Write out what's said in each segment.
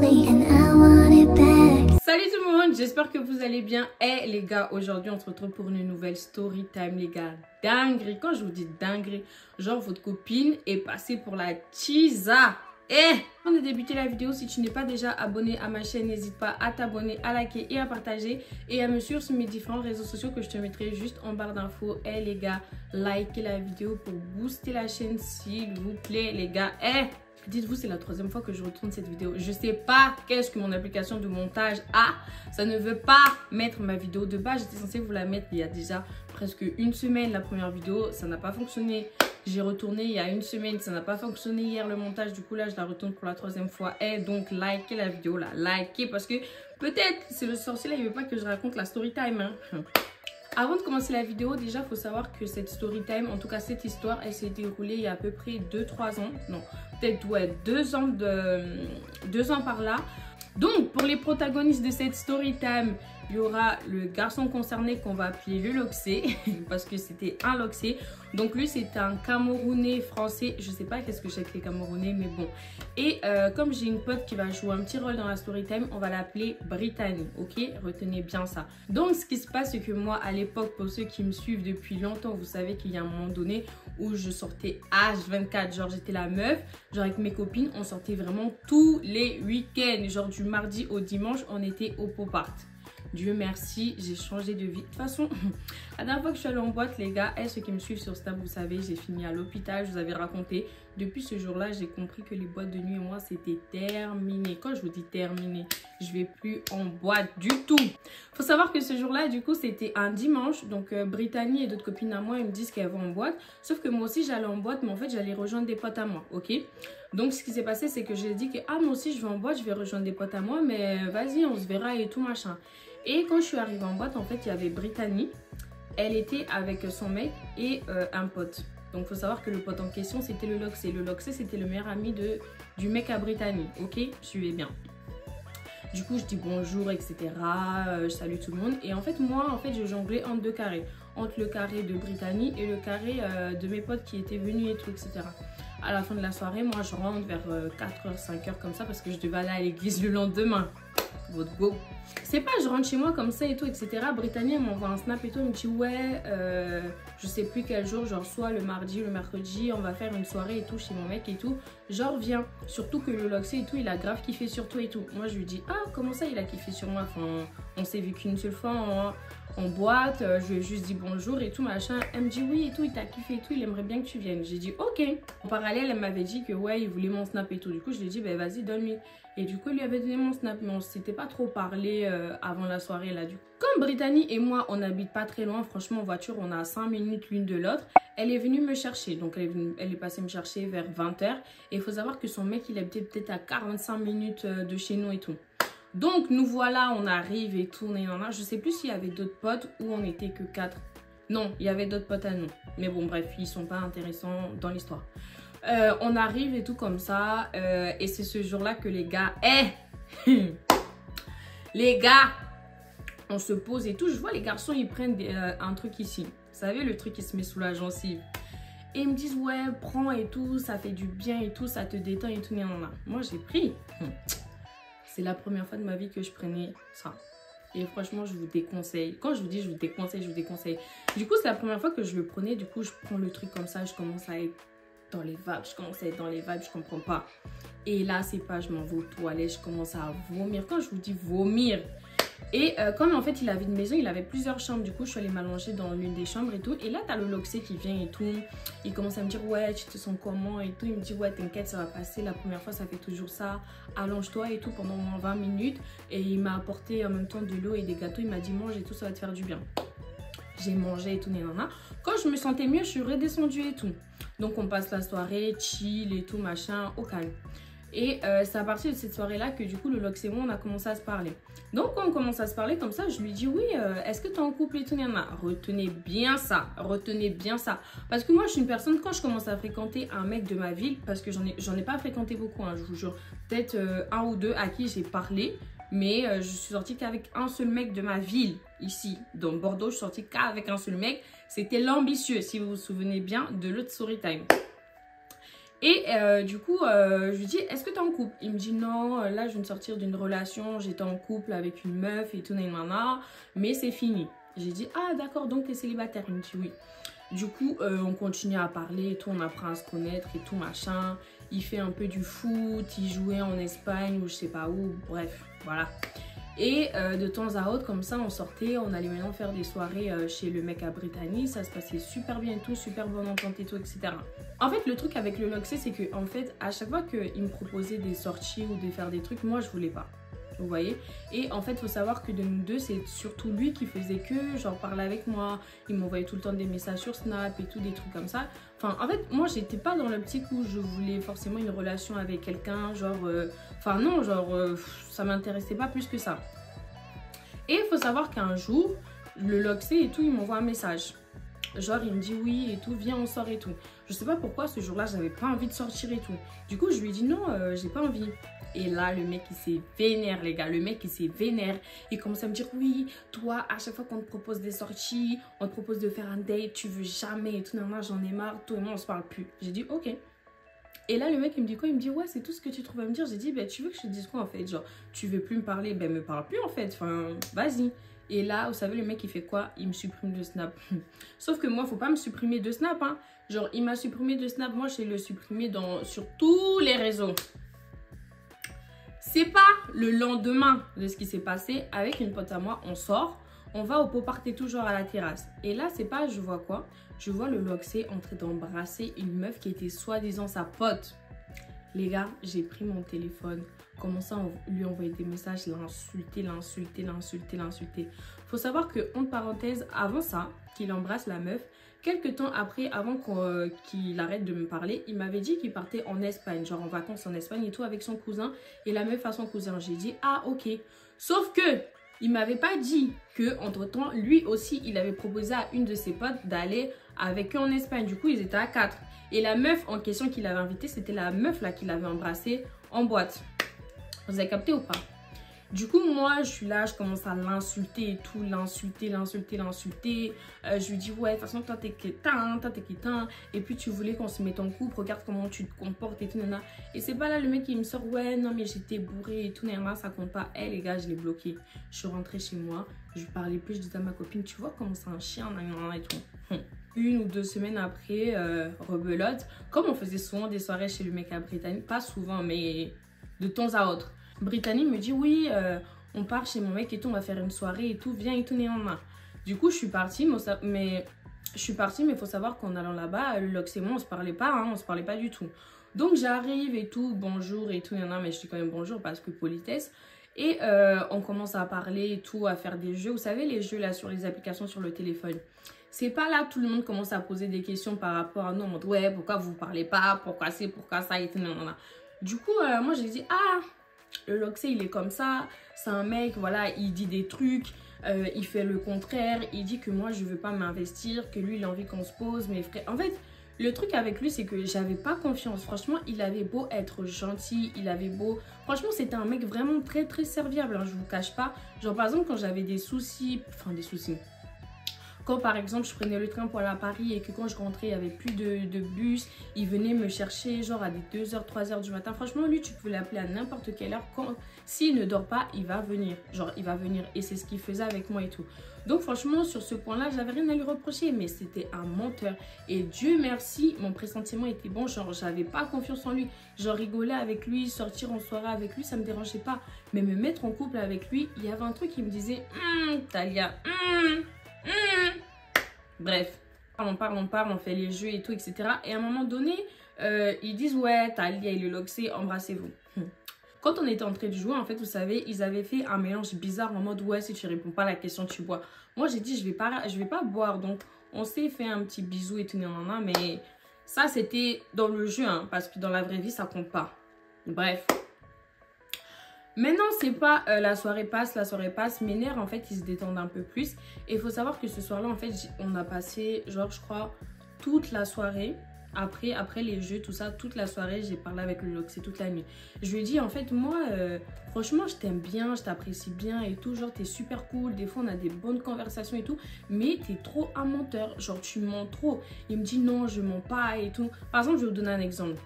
Salut tout le monde, j'espère que vous allez bien. Et les gars, aujourd'hui on se retrouve pour une nouvelle story time les gars. Dinguerie, quand je vous dis dinguerie, genre votre copine est passée pour la chisa. Avant de débuter la vidéo, si tu n'es pas déjà abonné à ma chaîne, n'hésite pas à t'abonner, à liker et à partager. Et à me suivre sur mes différents réseaux sociaux que je te mettrai juste en barre d'infos. Et les gars, likez la vidéo pour booster la chaîne s'il vous plaît les gars. Dites-vous, c'est la troisième fois que je retourne cette vidéo. Je sais pas qu'est-ce que mon application de montage a. Ça ne veut pas mettre ma vidéo de base. J'étais censée vous la mettre il y a déjà presque une semaine. La première vidéo, ça n'a pas fonctionné. J'ai retourné il y a une semaine. Ça n'a pas fonctionné hier le montage. Du coup, là, je la retourne pour la troisième fois. Et donc, likez la vidéo là. Likez parce que peut-être c'est le sorcier là. Il veut pas que je raconte la story time. Hein. Avant de commencer la vidéo, déjà, il faut savoir que cette story time, en tout cas cette histoire, elle s'est déroulée il y a à peu près 2-3 ans. Non, peut-être ouais, 2 ans par là. Donc, pour les protagonistes de cette story time, il y aura le garçon concerné qu'on va appeler le Loxé, parce que c'était un Loxé. Donc, lui, c'est un Camerounais français. Je sais pas qu'est-ce que j'ai avec les Camerounais, mais bon. Et comme j'ai une pote qui va jouer un petit rôle dans la story time, on va l'appeler Brittany, ok? Retenez bien ça. Donc, ce qui se passe, c'est que moi, à l'époque, pour ceux qui me suivent depuis longtemps, vous savez qu'il y a un moment donné où je sortais H24, genre j'étais la meuf, genre avec mes copines, on sortait vraiment tous les week-ends, genre du mardi au dimanche, on était au pop art. Dieu merci, j'ai changé de vie. De toute façon, la dernière fois que je suis allée en boîte, les gars, ceux qui me suivent sur Snap, vous savez, j'ai fini à l'hôpital, je vous avais raconté. Depuis ce jour-là, j'ai compris que les boîtes de nuit, moi, c'était terminé. Quand je vous dis terminé, je vais plus en boîte du tout. Faut savoir que ce jour-là, du coup, c'était un dimanche. Donc, Brittany et d'autres copines à moi, ils me disent qu'elles vont en boîte. Sauf que moi aussi, j'allais en boîte, mais en fait, j'allais rejoindre des potes à moi, ok? Donc, ce qui s'est passé, c'est que j'ai dit que, ah, moi aussi, je vais en boîte, je vais rejoindre des potes à moi, mais vas-y, on se verra et tout, machin. Et quand je suis arrivée en boîte, en fait, il y avait Brittany. Elle était avec son mec et un pote. Donc, il faut savoir que le pote en question, c'était le Loxé. Le Loxé, c'était le meilleur ami du mec à Brittany. Ok, suivez bien. Du coup, je dis bonjour, etc. Je salue tout le monde. Et en fait, moi, je jonglais entre deux carrés. Entre le carré de Brittany et le carré de mes potes qui étaient venus et tout, etc. À la fin de la soirée, moi, je rentre vers 4h, 5h comme ça parce que je devais aller à l'église le lendemain. Votre go. C'est pas je rentre chez moi comme ça et tout, etc. Brittany m'envoie un snap et tout, elle me dit ouais, je sais plus quel jour, genre soit le mardi ou le mercredi, on va faire une soirée et tout chez mon mec et tout. Genre viens, surtout que le Loxé et tout, il a grave kiffé sur toi et tout. Moi je lui dis ah comment ça il a kiffé sur moi, enfin on s'est vu qu'une seule fois en boîte, je lui ai juste dit bonjour et tout machin. Elle me dit oui et tout, il t'a kiffé et tout, il aimerait bien que tu viennes. J'ai dit ok. En parallèle elle m'avait dit que ouais il voulait mon snap et tout, du coup je lui ai dit ben vas-y donne-lui. Et du coup, il lui avait donné mon snap, mais on ne s'était pas trop parlé avant la soirée là. Du coup, comme Brittany et moi, on n'habite pas très loin, franchement, en voiture, on a 5 minutes l'une de l'autre. Elle est venue me chercher, donc elle est passée me chercher vers 20h. Et il faut savoir que son mec, il habitait peut-être à 45 minutes de chez nous et tout. Donc, nous voilà, on arrive et tout. Je sais plus s'il y avait d'autres potes ou on n'était que 4. Non, il y avait d'autres potes à nous. Mais bon, bref, ils sont pas intéressants dans l'histoire. On arrive et tout comme ça et c'est ce jour-là que les gars les gars on se pose et tout, je vois les garçons ils prennent un truc ici, vous savez le truc qui se met sous la gencive et ils me disent ouais prends et tout, ça fait du bien et tout, ça te détend et tout. Moi j'ai pris, c'est la première fois de ma vie que je prenais ça et franchement je vous déconseille. Quand je vous dis je vous déconseille, je vous déconseille. Du coup c'est la première fois que je le prenais, du coup je prends le truc comme ça, je commence à être dans les vibes, je commence à être dans les vibes, je comprends pas. Et là, c'est pas, je m'en vais aux toilettes, je commence à vomir. Quand je vous dis vomir. Et comme en fait, il avait une maison, il avait plusieurs chambres. Du coup, je suis allée m'allonger dans l'une des chambres et tout. Et là, t'as le Loxé qui vient et tout. Il commence à me dire, ouais, tu te sens comment et tout. Il me dit, ouais, t'inquiète, ça va passer. La première fois, ça fait toujours ça. Allonge-toi et tout pendant au moins 20 minutes. Et il m'a apporté en même temps de l'eau et des gâteaux. Il m'a dit, mange et tout, ça va te faire du bien. J'ai mangé et tout, Quand je me sentais mieux, je suis redescendue et tout. Donc, on passe la soirée, chill et tout, machin, au calme. Et c'est à partir de cette soirée-là que du coup, le Loxé et moi, on a commencé à se parler. Donc, quand on commence à se parler comme ça, je lui dis, oui, est-ce que tu es en couple et tout, retenez bien ça, retenez bien ça. Parce que moi, je suis une personne, quand je commence à fréquenter un mec de ma ville, parce que j'en ai pas fréquenté beaucoup, hein, je vous jure, peut-être un ou deux à qui j'ai parlé. Mais je suis sortie qu'avec un seul mec de ma ville, ici, dans Bordeaux. Je suis sortie qu'avec un seul mec. C'était l'ambitieux, si vous vous souvenez bien de l'autre story time. Et du coup, je lui dis, est-ce que t'es en couple? Il me dit, non, là, je viens de sortir d'une relation, j'étais en couple avec une meuf et tout, nanana, mais c'est fini. J'ai dit, ah d'accord, donc t'es célibataire? Il me dit, oui. Du coup, on continue à parler et tout, on apprend à se connaître et tout, machin. Il fait un peu du foot, il jouait en Espagne ou je sais pas où, bref, voilà. Et de temps à autre, comme ça, on sortait, on allait maintenant faire des soirées chez le mec à Brittany. Ça se passait super bien et tout, super bonne entente et tout, etc. En fait, le truc avec le Loxé, c'est que en fait, à chaque fois qu'il me proposait des sorties ou de faire des trucs, moi, je voulais pas. Vous voyez? Et en fait, il faut savoir que de nous deux, c'est surtout lui qui faisait que, genre, parler avec moi. Il m'envoyait tout le temps des messages sur Snap et tout, des trucs comme ça. Enfin, en fait, moi, j'étais pas dans l'optique où je voulais forcément une relation avec quelqu'un, genre... Enfin, non, genre, ça m'intéressait pas plus que ça. Et il faut savoir qu'un jour, le Loxé et tout, il m'envoie un message. Genre, il me dit oui et tout, viens, on sort et tout. Je sais pas pourquoi, ce jour-là, j'avais pas envie de sortir et tout. Du coup, je lui ai dit non, j'ai pas envie. Et là, le mec, il s'est vénère, les gars. Le mec, il s'est vénère. Il commence à me dire, oui, toi, à chaque fois qu'on te propose des sorties, on te propose de faire un date, tu veux jamais et tout. Non, moi, j'en ai marre. Toi et moi, on se parle plus. J'ai dit, ok. Et là, le mec, il me dit quoi? Il me dit, ouais, c'est tout ce que tu trouves à me dire. J'ai dit, ben, tu veux que je te dise quoi, en fait? Genre, tu veux plus me parler? Ben, me parle plus, en fait. Enfin, vas-y. Et là, vous savez, le mec, il fait quoi? Il me supprime de Snap. Sauf que moi, faut pas me supprimer de Snap, hein. Genre, il m'a supprimé de Snap. Moi, je vais le supprimer sur tous les réseaux. C'est pas le lendemain de ce qui s'est passé. Avec une pote à moi, on sort. On va au pot party toujours à la terrasse. Et là, c'est pas, je vois quoi? Je vois le Loxé en train d'embrasser une meuf qui était soi-disant sa pote. Les gars, j'ai pris mon téléphone, commencé à lui envoyer des messages, l'insulter. Faut savoir que, entre parenthèses, avant ça, qu'il embrasse la meuf, quelques temps après, avant qu'il arrête de me parler, il m'avait dit qu'il partait en Espagne, genre en vacances en Espagne et tout, avec son cousin, et la meuf à son cousin. J'ai dit, ah ok. Sauf que, il m'avait pas dit que, entre-temps, lui aussi, il avait proposé à une de ses potes d'aller avec eux en Espagne. Du coup, ils étaient à 4. Et la meuf en question qu'il avait invitée, c'était la meuf là qu'il avait embrassée en boîte. Vous avez capté ou pas? Du coup, moi, je suis là, je commence à l'insulter et tout, l'insulter. Je lui dis, ouais, de toute façon, toi, t'es quétain. Et puis, tu voulais qu'on se mette en couple, regarde comment tu te comportes et tout, nana. Et c'est pas là le mec qui me sort, ouais, non, mais j'étais bourrée et tout, nana, ça compte pas. Eh, les gars, je l'ai bloqué. Je suis rentrée chez moi, je lui parlais plus, je disais à ma copine, tu vois comment c'est un chien, nana, et tout. 1 ou 2 semaines après, rebelote, comme on faisait souvent des soirées chez le mec à Brittany, pas souvent, mais de temps à autre. Brittany me dit oui, on part chez mon mec et tout, on va faire une soirée et tout, viens et tout, néanmoins. Du coup, je suis partie, mais il faut savoir qu'en allant là-bas, Lox et moi, on se parlait pas, hein, on se parlait pas du tout. Donc j'arrive et tout, bonjour et tout, mais je dis quand même bonjour parce que politesse. Et on commence à parler et tout, à faire des jeux. Vous savez, les jeux là sur les applications sur le téléphone. C'est pas là tout le monde commence à poser des questions par rapport à nous. On dit, ouais, pourquoi vous parlez pas? Pourquoi c'est, pourquoi ça et tout, Du coup, moi j'ai dit, ah, le Loxé il est comme ça. C'est un mec, voilà, il dit des trucs. Il fait le contraire. Il dit que moi je veux pas m'investir. Que lui il a envie qu'on se pose. Mais frère, en fait, le truc avec lui c'est que j'avais pas confiance. Franchement, il avait beau être gentil. Il avait beau... Franchement, c'était un mec vraiment très très serviable. Hein, je vous cache pas. Genre par exemple, quand j'avais des soucis... Enfin, des soucis... Quand par exemple je prenais le train pour aller à Paris et que quand je rentrais il n'y avait plus de bus, il venait me chercher genre à des 2h, 3h du matin. Franchement lui tu peux l'appeler à n'importe quelle heure. S'il ne dort pas il va venir. Genre il va venir et c'est ce qu'il faisait avec moi et tout. Donc franchement sur ce point là j'avais rien à lui reprocher mais c'était un menteur. Et Dieu merci mon pressentiment était bon. Genre j'avais pas confiance en lui. Genre rigoler avec lui, sortir en soirée avec lui ça me dérangeait pas. Mais me mettre en couple avec lui il y avait un truc qui me disait Talia, Bref, on parle, on fait les jeux et tout, etc. Et à un moment donné, ils disent, ouais, Talia et le Loxé, embrassez-vous. Quand on était en train de jouer, en fait, vous savez, ils avaient fait un mélange bizarre en mode, ouais, si tu réponds pas à la question, tu bois. Moi, j'ai dit, je vais pas boire. Donc, on s'est fait un petit bisou et tout, mais ça, c'était dans le jeu, hein, parce que dans la vraie vie, ça compte pas. Bref. Maintenant, c'est pas la soirée passe, mes nerfs en fait ils se détendent un peu plus. Et il faut savoir que ce soir-là en fait on a passé genre je crois toute la soirée. Après les jeux, tout ça, toute la soirée j'ai parlé avec le Loxé toute la nuit. Je lui ai dit en fait moi franchement je t'aime bien, je t'apprécie bien et tout. Genre t'es super cool, des fois on a des bonnes conversations et tout. Mais t'es trop un menteur, genre tu mens trop. Il me dit non je mens pas et tout. Par exemple je vais vous donner un exemple.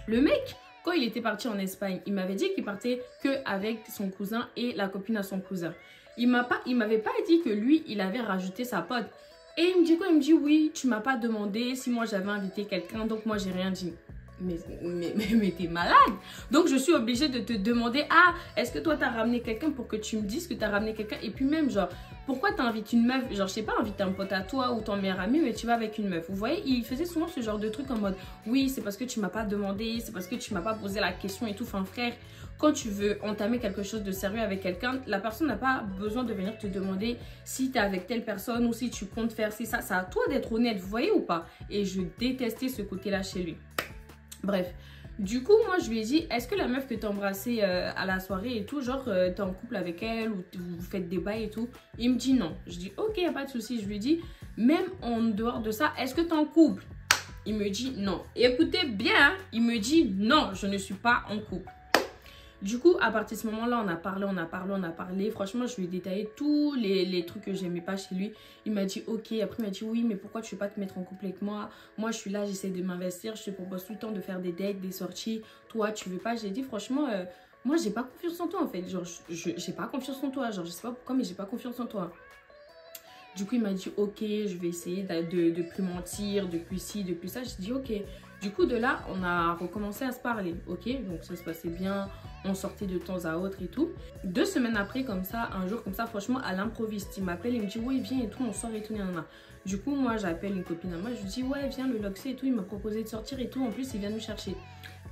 Le mec, quand il était parti en Espagne, il m'avait dit qu'il partait qu'avec son cousin et la copine à son cousin. Il m'avait pas dit que lui, il avait rajouté sa pote. Et il me dit quoi? Il me dit oui, tu m'as pas demandé si moi j'avais invité quelqu'un, donc moi j'ai rien dit. Mais t'es malade. Donc je suis obligée de te demander, ah, est-ce que toi t'as ramené quelqu'un pour que tu me dises que t'as ramené quelqu'un? Et puis même genre, pourquoi t'invites une meuf? Genre je sais pas, invite un pote à toi ou ton meilleur ami, mais tu vas avec une meuf. Vous voyez, il faisait souvent ce genre de truc en mode, oui, c'est parce que tu m'as pas demandé, c'est parce que tu m'as pas posé la question et tout. Enfin frère, quand tu veux entamer quelque chose de sérieux avec quelqu'un, la personne n'a pas besoin de venir te demander si tu es avec telle personne ou si tu comptes faire ça. C'est à toi d'être honnête, vous voyez ou pas? Et je détestais ce côté-là chez lui. Bref, du coup, moi, je lui ai dit, est-ce que la meuf que tu as embrassée à la soirée et tout, genre, tu es en couple avec elle ou vous faites des bails et tout? Il me dit non. Je dis, ok, y a pas de souci. Je lui dis, même en dehors de ça, est-ce que tu es en couple? Il me dit non. Et écoutez bien, il me dit non, je ne suis pas en couple. Du coup, à partir de ce moment-là, on a parlé. Franchement, je lui ai détaillé tous les trucs que j'aimais pas chez lui. Il m'a dit ok. Après, il m'a dit oui, mais pourquoi tu veux pas te mettre en couple avec moi? Moi, je suis là, j'essaie de m'investir. Je te propose tout le temps de faire des dates, des sorties. Toi, tu veux pas? J'ai dit franchement, moi, j'ai pas confiance en toi en fait. Genre, j'ai pas confiance en toi. Genre, je sais pas pourquoi, mais j'ai pas confiance en toi. Du coup, il m'a dit ok, je vais essayer de plus mentir, depuis ci, depuis ça. J'ai dit ok. Du coup, de là, on a recommencé à se parler, ok? Donc, ça se passait bien, on sortait de temps à autre et tout. 2 semaines après, comme ça, un jour comme ça, franchement, à l'improviste, il m'appelle, il me dit, ouais, viens et tout, on sort et tout, nanana. Du coup, moi, j'appelle une copine à moi, je lui dis, ouais, viens, le Loxé et tout, il m'a proposé de sortir et tout, en plus, il vient nous chercher.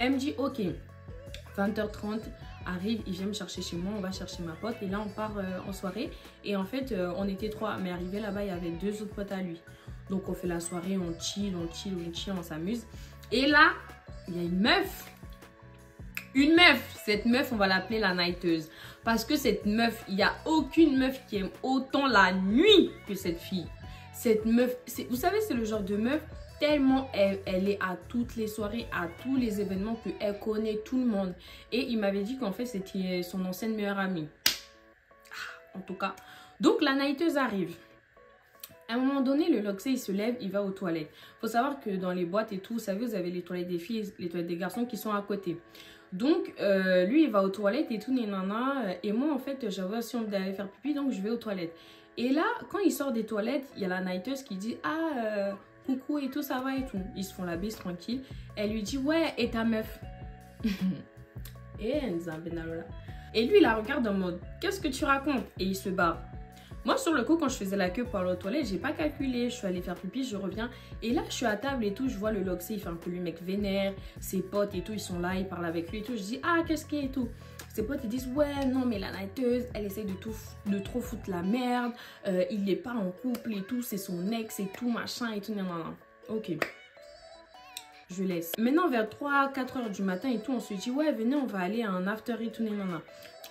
Elle me dit, ok, 20h30, arrive, il vient me chercher chez moi, on va chercher ma pote et là, on part en soirée. Et en fait, on était 3, mais arrivé là-bas, il y avait 2 autres potes à lui. Donc, on fait la soirée, on chill, on s'amuse. Et là, il y a une meuf. Une meuf. Cette meuf, on va l'appeler la nighteuse. Parce que cette meuf, il n'y a aucune meuf qui aime autant la nuit que cette fille. Cette meuf, vous savez, c'est le genre de meuf, tellement elle est à toutes les soirées, à tous les événements, qu'elle connaît tout le monde. Et il m'avait dit qu'en fait, c'était son ancienne meilleure amie. En tout cas. Donc, la nighteuse arrive. À un moment donné, le Loxé, il se lève, il va aux toilettes. Il faut savoir que dans les boîtes et tout, vous savez, vous avez les toilettes des filles, les toilettes des garçons qui sont à côté. Donc, lui, il va aux toilettes et tout, nanana. Et moi, en fait, j'avais aussi envie d'aller faire pipi, donc je vais aux toilettes. Et là, quand il sort des toilettes, il y a la nighteuse qui dit, ah, coucou et tout, ça va et tout. Ils se font la bise tranquille. Elle lui dit, ouais, et ta meuf? Et lui, il la regarde en mode, qu'est-ce que tu racontes? Et il se barre. Moi, sur le coup, quand je faisais la queue pour aller aux toilettes, j'ai pas calculé. Je suis allée faire pipi, je reviens. Et là, je suis à table et tout. Je vois le Loxé, il fait un peu le mec vénère. Ses potes et tout, ils sont là, ils parlent avec lui et tout. Je dis, ah, qu'est-ce qu'il y a et tout. Ses potes, ils disent, ouais, non, mais la nighteuse, elle essaye de trop foutre la merde. Il n'est pas en couple et tout. C'est son ex et tout, machin et tout. Non, non, non. Ok. Je laisse. Maintenant, vers 3-4 heures du matin et tout, on se dit, ouais, venez, on va aller à un after et tout, nanana.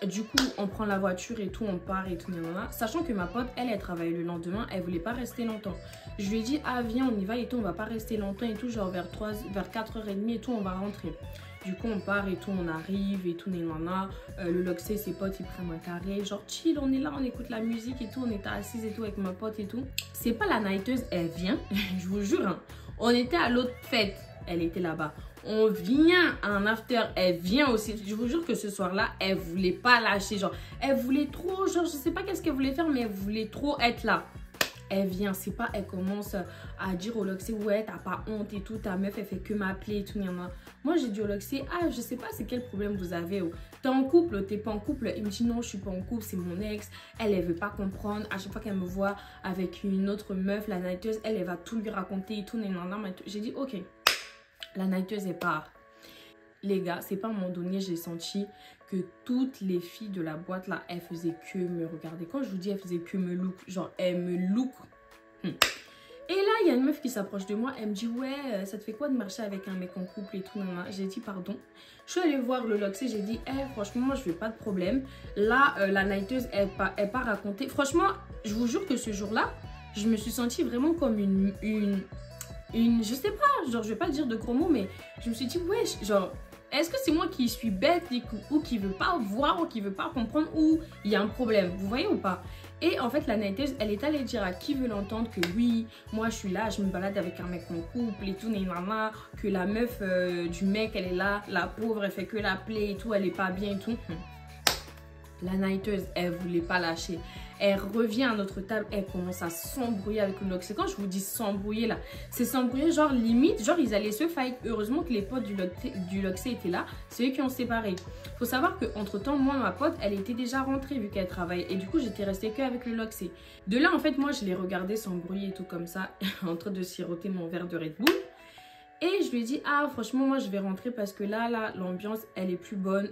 Du coup, on prend la voiture et tout, on part et tout, nanana. Sachant que ma pote, elle travaille le lendemain, elle voulait pas rester longtemps. Je lui ai dit, ah, viens, on y va et tout, on va pas rester longtemps et tout, genre vers 4h30 et tout, on va rentrer. Du coup, on part et tout, on arrive et tout, nanana. Le Loxé, ses potes, ils prennent un carré, genre chill, on est là, on écoute la musique et tout, on était assises et tout avec ma pote et tout. C'est pas la nighteuse, elle vient, je vous jure, hein. On était à l'autre fête, elle était là-bas. On vient à un after, elle vient aussi. Je vous jure que ce soir-là, elle voulait pas lâcher. Genre, elle voulait trop, genre, je sais pas qu'est-ce qu'elle voulait faire, mais elle voulait trop être là. Elle vient, c'est pas, elle commence à dire au Loxé, ouais, t'as pas honte et tout, ta meuf, elle fait que m'appeler et tout. Moi, j'ai dit au Loxé, ah, je sais pas, c'est quel problème vous avez. Oh. T'es en couple, t'es pas en couple. Il me dit, non, je suis pas en couple, c'est mon ex. Elle veut pas comprendre. À chaque fois qu'elle me voit avec une autre meuf, la nighteuse, elle va tout lui raconter et tout. J'ai dit, ok. La nighteuse est part. Les gars, c'est pas à un moment donné, j'ai senti que toutes les filles de la boîte là, elles faisaient que me regarder. Quand je vous dis elles faisaient que me look, genre elles me look. Et là, il y a une meuf qui s'approche de moi, elle me dit, ouais, ça te fait quoi de marcher avec un mec en couple et tout, nanana. J'ai dit, pardon. Je suis allée voir le Loxé, j'ai dit, franchement, moi, je fais pas de problème. Là, la nighteuse, elle part raconter. Franchement, je vous jure que ce jour-là, je me suis sentie vraiment comme une je sais pas, genre je vais pas dire de gros mots, mais je me suis dit, ouais, genre Est-ce que c'est moi qui suis bête ou qui veut pas voir ou qui veut pas comprendre ou il y a un problème? Vous voyez ou pas? Et en fait, la naïteuse, elle est allée dire à qui veut l'entendre que oui, moi je suis là, je me balade avec un mec en couple et tout, nanana, que la meuf du mec, elle est là, la pauvre, elle fait que l'appeler et tout, elle est pas bien et tout. La naïteuse, elle voulait pas lâcher. Elle revient à notre table, elle commence à s'embrouiller avec le Loxé. Quand je vous dis s'embrouiller là, c'est s'embrouiller genre limite, genre ils allaient se fight. Heureusement que les potes du Loxé étaient là, c'est eux qui ont séparé. Faut savoir qu'entre temps, moi, ma pote, elle était déjà rentrée vu qu'elle travaillait. Et du coup, j'étais restée qu'avec le Loxé. De là, en fait, moi, je les regardais s'embrouiller et tout comme ça, en train de siroter mon verre de Red Bull. Et je lui ai dit, ah franchement moi je vais rentrer parce que là l'ambiance elle est plus bonne,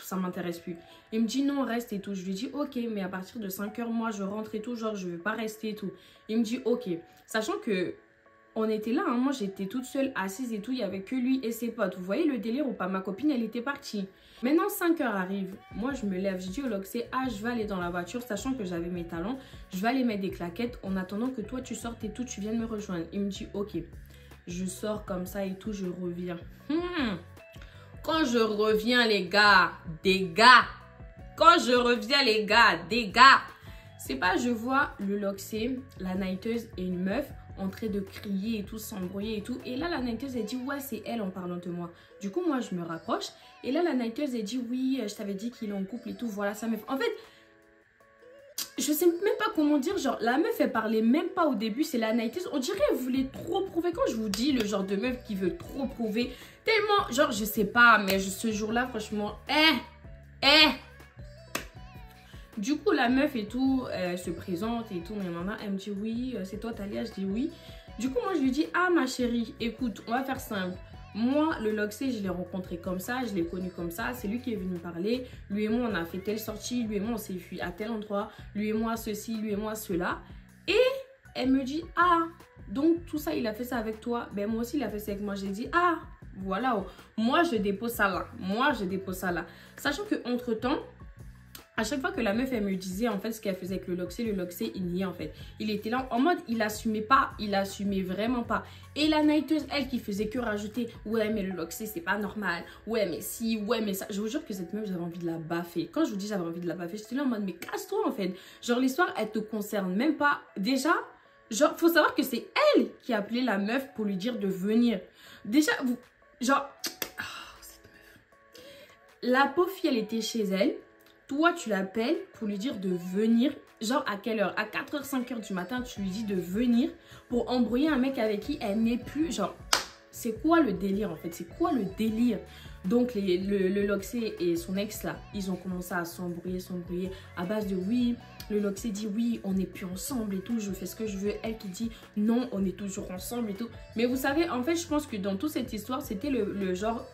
ça m'intéresse plus. Il me dit non reste et tout. Je lui ai dit ok mais à partir de 5 heures moi je rentre et tout, genre je veux pas rester et tout. Il me dit ok. Sachant que on était là, hein, moi j'étais toute seule assise et tout, il y avait que lui et ses potes. Vous voyez le délire ou pas? Ma copine elle était partie. Maintenant 5 heures arrivent, moi je me lève, je dis au Loxé, ah je vais aller dans la voiture sachant que j'avais mes talons. Je vais aller mettre des claquettes en attendant que toi tu sortes et tout, tu viennes me rejoindre. Il me dit ok. Je sors comme ça et tout, je reviens. Quand je reviens, les gars, des gars. Quand je reviens, les gars, des gars. C'est pas, je vois le Loxé, la naïteuse et une meuf en train de crier et tout, s'embrouiller et tout. Et là, la naïteuse, elle dit, ouais, c'est elle en parlant de moi. Du coup, moi, je me rapproche. Et là, la naïteuse, elle dit, oui, je t'avais dit qu'il est en couple et tout. Voilà, sa meuf. En fait, je sais même pas comment dire, genre la meuf elle parlait même pas au début, c'est la naïteuse, on dirait elle voulait trop prouver. Quand je vous dis le genre de meuf qui veut trop prouver, tellement, genre je sais pas, mais ce jour-là franchement, Du coup la meuf et tout, elle se présente et tout, mais maman elle me dit oui, c'est toi Talia, je dis oui. Du coup moi je lui dis, ah ma chérie, écoute, on va faire simple. Moi, le Loxé, je l'ai rencontré comme ça, je l'ai connu comme ça. C'est lui qui est venu me parler. Lui et moi, on a fait telle sortie. Lui et moi, on s'est fui à tel endroit. Lui et moi, ceci, lui et moi, cela. Et elle me dit, ah, donc tout ça, il a fait ça avec toi. Ben moi aussi, il a fait ça avec moi. J'ai dit, ah, voilà. Oh. Moi, je dépose ça là. Moi, je dépose ça là. Sachant qu'entre-temps, à chaque fois que la meuf, elle me disait en fait ce qu'elle faisait avec le Loxé, il niait en fait. Il était là en mode, il assumait pas, il assumait vraiment pas. Et la naïteuse, elle qui faisait que rajouter, ouais mais le Loxé c'est pas normal, ouais mais si, ouais mais ça. Je vous jure que cette meuf, j'avais envie de la baffer. Quand je vous dis j'avais envie de la baffer, j'étais là en mode, mais casse-toi en fait. Genre l'histoire, elle te concerne même pas. Déjà, genre, faut savoir que c'est elle qui a appelé la meuf pour lui dire de venir. Déjà, vous, genre, cette meuf. La pauvre fille, elle était chez elle. Toi, tu l'appelles pour lui dire de venir. Genre, à quelle heure? À 4h, 5h du matin, tu lui dis de venir pour embrouiller un mec avec qui elle n'est plus. Genre, c'est quoi le délire en fait? C'est quoi le délire? Donc, le Loxé et son ex là, ils ont commencé à s'embrouiller à base de oui. Le Loxé dit oui, on n'est plus ensemble et tout, je fais ce que je veux. Elle qui dit non, on est toujours ensemble et tout. Mais vous savez, en fait, je pense que dans toute cette histoire, c'était le genre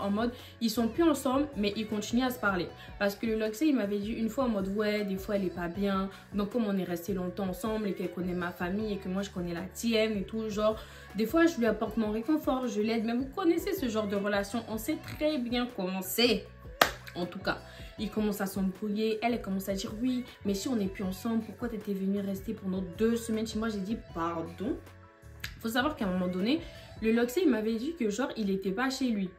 en mode, ils sont plus ensemble, mais ils continuent à se parler. Parce que le Loxé, il m'avait dit une fois en mode, ouais, des fois, elle est pas bien. Donc, comme on est resté longtemps ensemble et qu'elle connaît ma famille et que moi, je connais la tienne et tout, genre, des fois, je lui apporte mon réconfort, je l'aide. Mais vous connaissez ce genre de relation, on sait très bien comment c'est. En tout cas, il commence à s'embrouiller. Elle commence à dire oui, mais si on n'est plus ensemble, pourquoi tu étais venue rester pendant 2 semaines chez moi? J'ai dit pardon. Faut savoir qu'à un moment donné, le Loxé, il m'avait dit que genre, il n'était pas chez lui.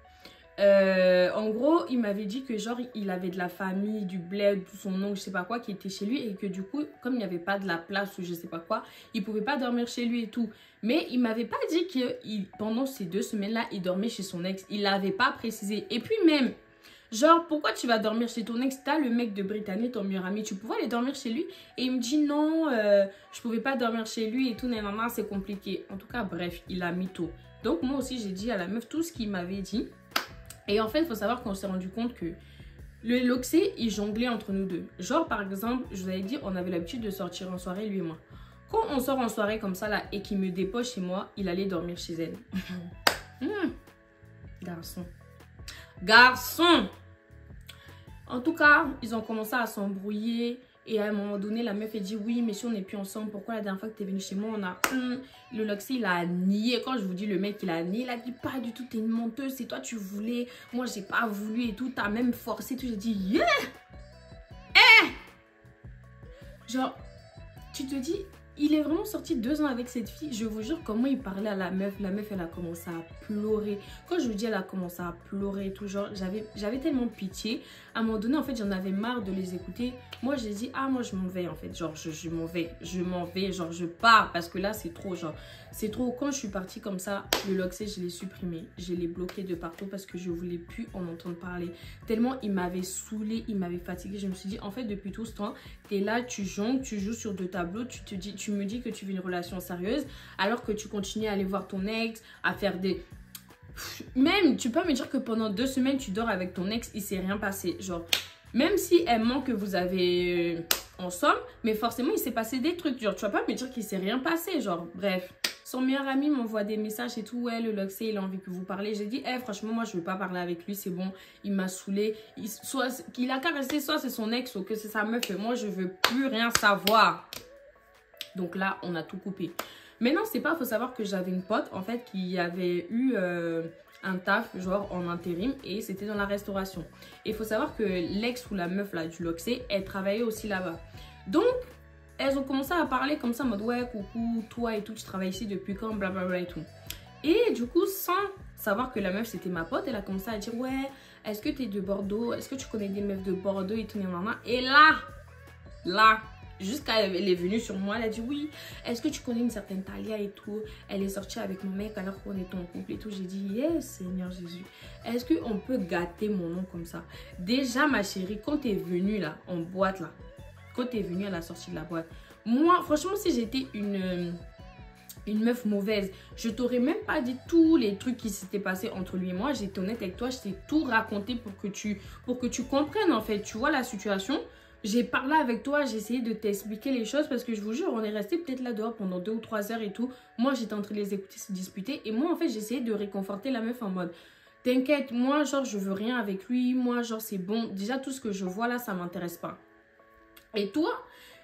En gros, il m'avait dit que genre, il avait de la famille, du bled, son oncle, je sais pas quoi, qui était chez lui. Et que du coup, comme il n'y avait pas de la place ou je sais pas quoi, il pouvait pas dormir chez lui et tout. Mais il m'avait pas dit que pendant ces 2 semaines-là, il dormait chez son ex. Il l'avait pas précisé. Et puis même... genre, pourquoi tu vas dormir chez ton ex? T'as le mec de Brittany, ton meilleur ami, tu pouvais aller dormir chez lui? Et il me dit non, je pouvais pas dormir chez lui et tout, nanana, c'est compliqué. En tout cas, bref, il a mytho. Donc, moi aussi, j'ai dit à la meuf tout ce qu'il m'avait dit. Et en fait, il faut savoir qu'on s'est rendu compte que le Loxé, il jonglait entre nous deux. Genre, par exemple, je vous avais dit, on avait l'habitude de sortir en soirée, lui et moi. Quand on sort en soirée comme ça, là, et qu'il me dépose chez moi, il allait dormir chez elle. Garçon. Garçon! En tout cas, ils ont commencé à s'embrouiller. Et à un moment donné, la meuf a dit oui, mais si on n'est plus ensemble, pourquoi la dernière fois que tu es venu chez moi, on a... Le Loxé, il a nié. Quand je vous dis le mec, il a nié. Il a dit pas du tout, t'es une menteuse. C'est toi, tu voulais. Moi, j'ai pas voulu et tout. T'as même forcé. Tout. J'ai dit yeah! Genre, tu te dis, il est vraiment sorti 2 ans avec cette fille. Je vous jure comment il parlait à la meuf. La meuf, elle a commencé à pleurer. Quand je vous dis elle a commencé à pleurer et tout, genre, j'avais tellement pitié. À un moment donné, en fait, j'en avais marre de les écouter. Moi, j'ai dit, ah, moi, je m'en vais, en fait. Genre, je m'en vais. Genre, je pars parce que là, c'est trop, genre, c'est trop. Quand je suis partie comme ça, le Loxé, je l'ai supprimé. Je l'ai bloqué de partout parce que je voulais plus en entendre parler. Tellement il m'avait saoulée, il m'avait fatiguée. Je me suis dit, en fait, depuis tout ce temps, tu es là, tu jongles, tu joues sur 2 tableaux, tu me dis que tu veux une relation sérieuse, alors que tu continues à aller voir ton ex, à faire des... Même, tu peux me dire que pendant 2 semaines, tu dors avec ton ex, il s'est rien passé. Genre, même si elle ment que vous avez en somme, mais forcément, il s'est passé des trucs. Genre, tu vas pas me dire qu'il s'est rien passé. Genre, bref. Son meilleur ami m'envoie des messages et tout. Ouais, le Loxé, il a envie que vous parlez. J'ai dit, franchement, moi, je veux pas parler avec lui. C'est bon, il m'a saoulé. Il a qu'à rester, soit c'est son ex ou que c'est sa meuf. Et moi, je veux plus rien savoir. Donc là, on a tout coupé. Maintenant, c'est pas, faut savoir que j'avais une pote, en fait, qui avait eu un taf, genre, en intérim. Et c'était dans la restauration. Et il faut savoir que l'ex ou la meuf, là, du Loxé, elle travaillait aussi là-bas. Donc, elles ont commencé à parler comme ça, en mode, ouais, coucou, toi et tout, tu travailles ici depuis quand, blablabla et tout. Et du coup, sans savoir que la meuf, c'était ma pote, elle a commencé à dire, ouais, est-ce que t'es de Bordeaux? Est-ce que tu connais des meufs de Bordeaux et tout, et là, jusqu'à elle est venue sur moi, elle a dit, oui, est-ce que tu connais une certaine Talia et tout? Elle est sortie avec mon mec alors qu'on est en couple et tout. J'ai dit, yes, Seigneur Jésus, est-ce qu'on peut gâter mon nom comme ça? Déjà, ma chérie, quand t'es venue là, en boîte là, quand tu es venue à la sortie de la boîte. Moi, franchement, si j'étais une meuf mauvaise, je t'aurais même pas dit tous les trucs qui s'étaient passés entre lui et moi. J'étais honnête avec toi, je t'ai tout raconté pour que tu comprennes en fait. Tu vois la situation. J'ai parlé avec toi, j'ai essayé de t'expliquer les choses parce que je vous jure, on est resté peut-être là dehors pendant 2 ou 3 heures et tout. Moi, j'étais en train de les écouter se disputer et moi, en fait, j'essayais de réconforter la meuf en mode... T'inquiète, moi, genre, je veux rien avec lui. Moi, genre, c'est bon. Déjà, tout ce que je vois là, ça m'intéresse pas. Et toi,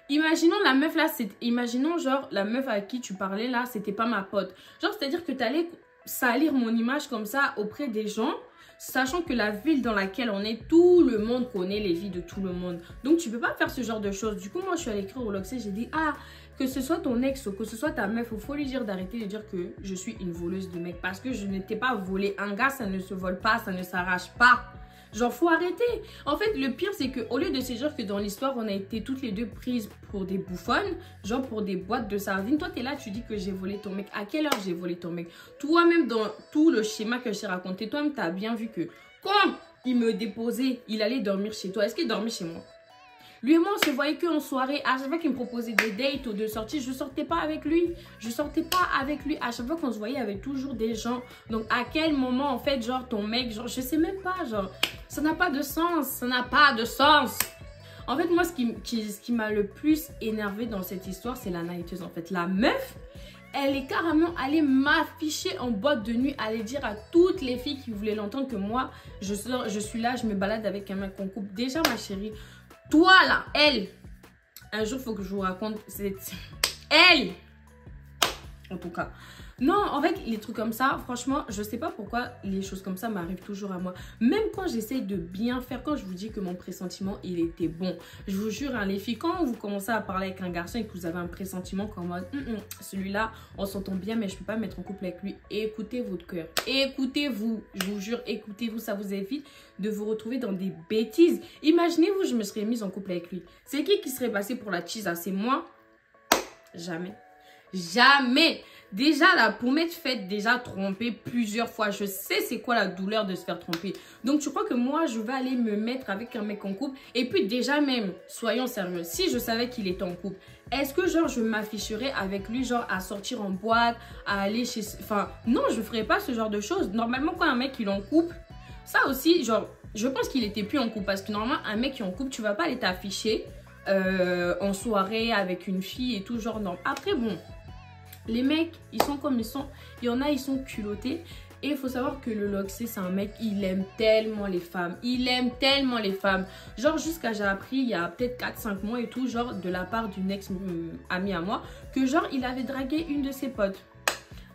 imaginons la meuf là, imaginons genre la meuf à qui tu parlais là, c'était pas ma pote. Genre, c'est-à-dire que tu allais salir mon image comme ça auprès des gens, sachant que la ville dans laquelle on est, tout le monde connaît les vies de tout le monde. Donc, tu peux pas faire ce genre de choses. Du coup, moi, je suis allée écrire au Loxé, j'ai dit, ah, que ce soit ton ex ou que ce soit ta meuf, il faut lui dire d'arrêter de dire que je suis une voleuse de mec. Parce que je n'étais pas volée. Un gars, ça ne se vole pas, ça ne s'arrache pas. Genre, faut arrêter. En fait, le pire, c'est qu'au lieu de se dire que dans l'histoire, on a été toutes les deux prises pour des bouffonnes, genre pour des boîtes de sardines, toi, t'es là, tu dis que j'ai volé ton mec. À quelle heure j'ai volé ton mec? Toi-même, dans tout le schéma que je t'ai raconté, toi-même, t'as bien vu que quand il me déposait, il allait dormir chez toi. Est-ce qu'il dormait chez moi? Lui et moi, on se voyait qu'en soirée. À chaque fois qu'il me proposait des dates ou de sorties, je sortais pas avec lui. Je sortais pas avec lui. À chaque fois qu'on se voyait, il y avait toujours des gens. Donc, à quel moment, en fait, genre, ton mec, genre, je sais même pas, genre, ça n'a pas de sens. Ça n'a pas de sens. En fait, moi, ce qui m'a le plus énervé dans cette histoire, c'est la naïveuse. En fait, la meuf, elle est carrément allée m'afficher en boîte de nuit, aller dire à toutes les filles qui voulaient l'entendre que moi, je suis là, je me balade avec un mec qu'on coupe. Déjà, ma chérie, toi là, elle, un jour, il faut que je vous raconte, c'est elle, en tout cas. Non, en fait, les trucs comme ça, franchement, je sais pas pourquoi les choses comme ça m'arrivent toujours à moi. Même quand j'essaye de bien faire, quand je vous dis que mon pressentiment, il était bon. Je vous jure, hein, les filles, quand vous commencez à parler avec un garçon et que vous avez un pressentiment comme moi, celui-là, on s'entend bien, mais je peux pas me mettre en couple avec lui. Écoutez votre cœur. Écoutez-vous. Je vous jure, écoutez-vous. Ça vous évite de vous retrouver dans des bêtises. Imaginez-vous, je me serais mise en couple avec lui. C'est qui serait passé pour la cheese? C'est moi? Jamais. Jamais. Déjà, là, pour m'être faite déjà tromper plusieurs fois, je sais c'est quoi la douleur de se faire tromper. Donc, tu crois que moi, je vais aller me mettre avec un mec en couple? Et puis, déjà même, soyons sérieux, si je savais qu'il était en couple, est-ce que, genre, je m'afficherais avec lui, genre, à sortir en boîte, à aller chez... Enfin, non, je ferais pas ce genre de choses. Normalement, quand un mec, il est en couple, ça aussi, genre, je pense qu'il était plus en couple. Parce que, normalement, un mec qui est en couple, tu vas pas aller t'afficher en soirée avec une fille et tout, genre, non. Après, bon... Les mecs, ils sont comme ils sont. Il y en a, ils sont culottés. Et il faut savoir que le Loxé, c'est un mec, il aime tellement les femmes. Il aime tellement les femmes. Genre, jusqu'à j'ai appris, il y a peut-être 4-5 mois et tout, genre, de la part d'une ex-amie à moi, que genre, il avait dragué une de ses potes.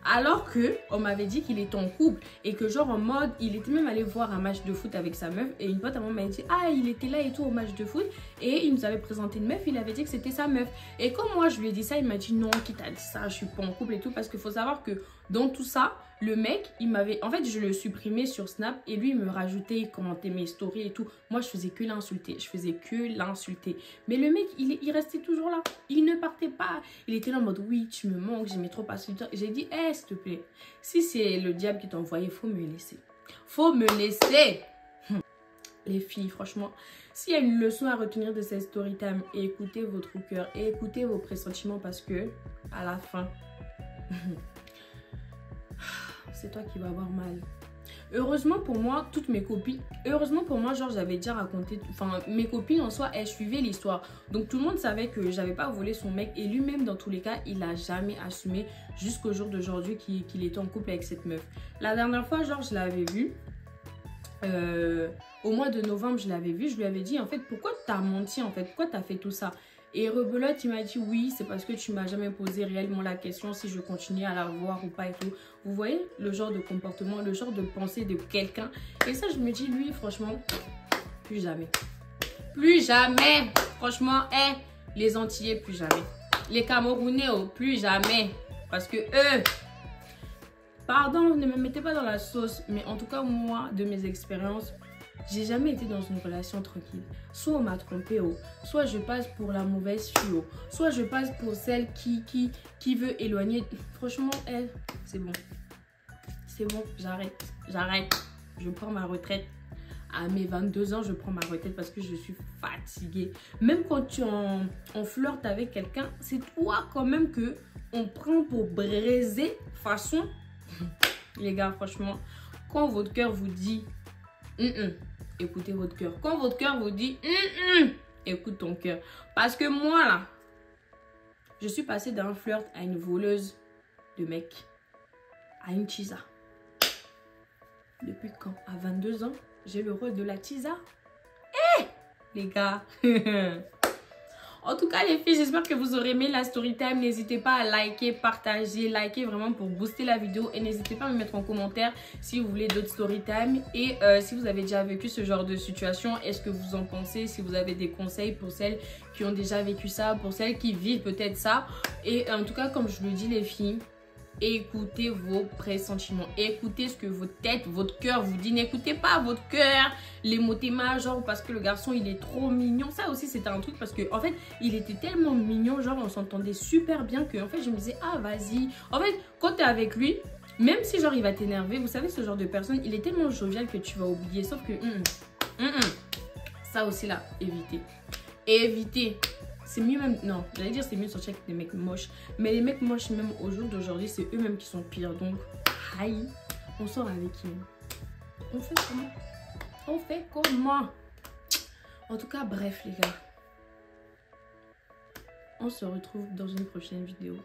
Alors que on m'avait dit qu'il était en couple et que genre en mode, il était même allé voir un match de foot avec sa meuf et une pote à moi m'avait dit ah il était là et tout au match de foot et il nous avait présenté une meuf, il avait dit que c'était sa meuf. Et quand moi je lui ai dit ça, il m'a dit non, qui t'a dit ça, je suis pas en couple et tout, parce qu'il faut savoir que dans tout ça, le mec, il m'avait... En fait, je le supprimais sur Snap et lui, il me rajoutait, il commentait mes stories et tout. Moi, je faisais que l'insulter. Je faisais que l'insulter. Mais le mec, il restait toujours là. Il ne partait pas. Il était là en mode, oui, tu me manques, j'aimais trop passer du temps. J'ai dit, hé, s'il te plaît, si c'est le diable qui t'a envoyé, faut me laisser. Faut me laisser. Les filles, franchement, s'il y a une leçon à retenir de cette story time, écoutez votre cœur et écoutez vos pressentiments parce que, à la fin... c'est toi qui vas avoir mal. Heureusement pour moi, toutes mes copines, heureusement pour moi, genre j'avais déjà raconté, enfin mes copines en soi, elles suivaient l'histoire. Donc tout le monde savait que j'avais pas volé son mec et lui-même dans tous les cas, il a jamais assumé jusqu'au jour d'aujourd'hui qu'il était en couple avec cette meuf. La dernière fois, genre je l'avais vu, au mois de novembre, je l'avais vu, je lui avais dit en fait pourquoi t'as menti en fait, pourquoi t'as fait tout ça? Et rebelote, il m'a dit oui, c'est parce que tu m'as jamais posé réellement la question si je continuais à la voir ou pas et tout. Vous voyez le genre de comportement, le genre de pensée de quelqu'un. Et ça, je me dis, lui, franchement, plus jamais. Plus jamais. Franchement, les Antillais, plus jamais. Les Camerounais, oh, plus jamais. Parce que eux, pardon, ne me mettez pas dans la sauce. Mais en tout cas, moi, de mes expériences, j'ai jamais été dans une relation tranquille. Soit on m'a trompé, soit je passe pour la mauvaise fille, soit je passe pour celle qui veut éloigner. Franchement, c'est bon. C'est bon, j'arrête. J'arrête. Je prends ma retraite. À mes 22 ans, je prends ma retraite parce que je suis fatiguée. Même quand tu en flirtes avec quelqu'un, c'est toi quand même que on prend pour braiser façon. Les gars, franchement, quand votre cœur vous dit écoutez votre cœur. Quand votre cœur vous dit écoute ton cœur. Parce que moi là, je suis passée d'un flirt à une voleuse de mec, à une tisa. Depuis quand? À 22 ans, j'ai le rôle de la tisa. Les gars. En tout cas, les filles, j'espère que vous aurez aimé la story time. N'hésitez pas à liker, partager, liker vraiment pour booster la vidéo. Et n'hésitez pas à me mettre en commentaire si vous voulez d'autres story time. Et si vous avez déjà vécu ce genre de situation, est-ce que vous en pensez? Si vous avez des conseils pour celles qui ont déjà vécu ça, pour celles qui vivent peut-être ça. Et en tout cas, comme je le dis les filles, écoutez vos pressentiments, écoutez ce que votre tête, votre cœur vous dit. N'écoutez pas votre cœur, les mots t'aimes, genre parce que le garçon il est trop mignon. Ça aussi c'était un truc parce que en fait il était tellement mignon, genre on s'entendait super bien que en fait je me disais ah vas-y. En fait quand t'es avec lui, même si genre il va t'énerver, vous savez ce genre de personne, il est tellement jovial que tu vas oublier. Sauf que ça aussi là, évitez. Évitez. C'est mieux même, non, j'allais dire c'est mieux de sortir avec des mecs moches. Mais les mecs moches, même au jour d'aujourd'hui, c'est eux-mêmes qui sont pires. Donc, aïe, on sort avec qui? On fait comment? On fait comment? En tout cas, bref les gars. On se retrouve dans une prochaine vidéo.